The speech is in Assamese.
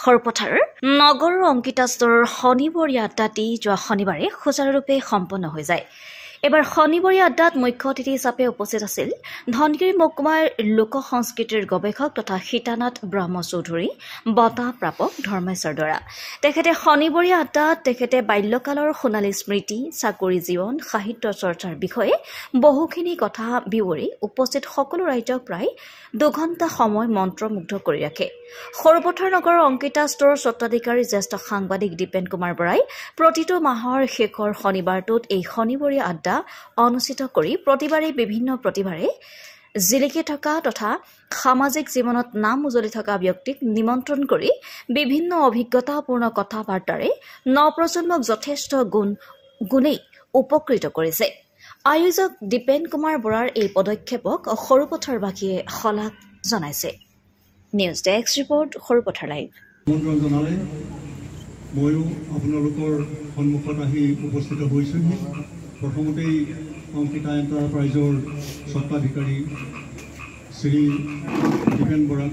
সৰপথাৰ নগৰৰ অংকিতা ষ্টৰৰ শনিবৰীয়া আড্ডাটি যোৱা শনিবাৰে সুচাৰুৰূপে সম্পন্ন হৈ যায়। এবাৰ শনিবৰীয়া আড্ডাত মুখ্য অতিথি হিচাপে উপস্থিত আছিল ধনগিৰি মহকুমাৰ লোক সংস্কৃতিৰ গৱেষক তথা সীতানাথ ব্ৰহ্ম চৌধুৰী বঁটা প্ৰাপক ধৰ্মেশ্বৰ দৰা। তেখেতে শনিবৰীয়া আড্ডাত তেখেতে বাল্যকালৰ সোণালী স্মৃতি, চাকৰি জীৱন, সাহিত্য চৰ্চাৰ বিষয়ে বহুখিনি কথা বিৱৰি উপস্থিত সকলো ৰাইজক প্ৰায় 2 ঘণ্টা সময় মন্ত্ৰমুগ্ধ কৰি ৰাখে। সৰপথাৰ নগৰৰ অংকিতা ষ্টৰৰ স্বত্বাধিকাৰী জ্যেষ্ঠ সাংবাদিক দীপেন কুমাৰ বৰাই প্ৰতিটো মাহৰ শেষৰ শনিবাৰটোত এই শনিবৰীয়া আড্ডা অনুষ্ঠিত কৰি প্ৰতিবাৰে বিভিন্ন প্ৰতিভাৰে জিলিকি থকা তথা সামাজিক জীৱনত নাম উজলি থকা ব্যক্তিক নিমন্ত্ৰণ কৰি বিভিন্ন অভিজ্ঞতাপূৰ্ণ কথা-বাৰ্তাৰে নৱপ্ৰজন্মক যথেষ্ট গুণেই উপকৃত কৰিছে। আয়োজক দীপেন কুমাৰ বৰাৰ এই পদক্ষেপক সৰুপথাৰবাসীয়ে শলাগ জনাইছে। News desk report, Sarupathar live. ময়ো আপোনালোকৰ সন্মুখত আহি উপস্থিত হৈছোহি। প্ৰথমতেই অংকিতা এণ্টাৰপ্ৰাইজৰ স্বত্বাধিকাৰী শ্ৰী দীপেন বৰাক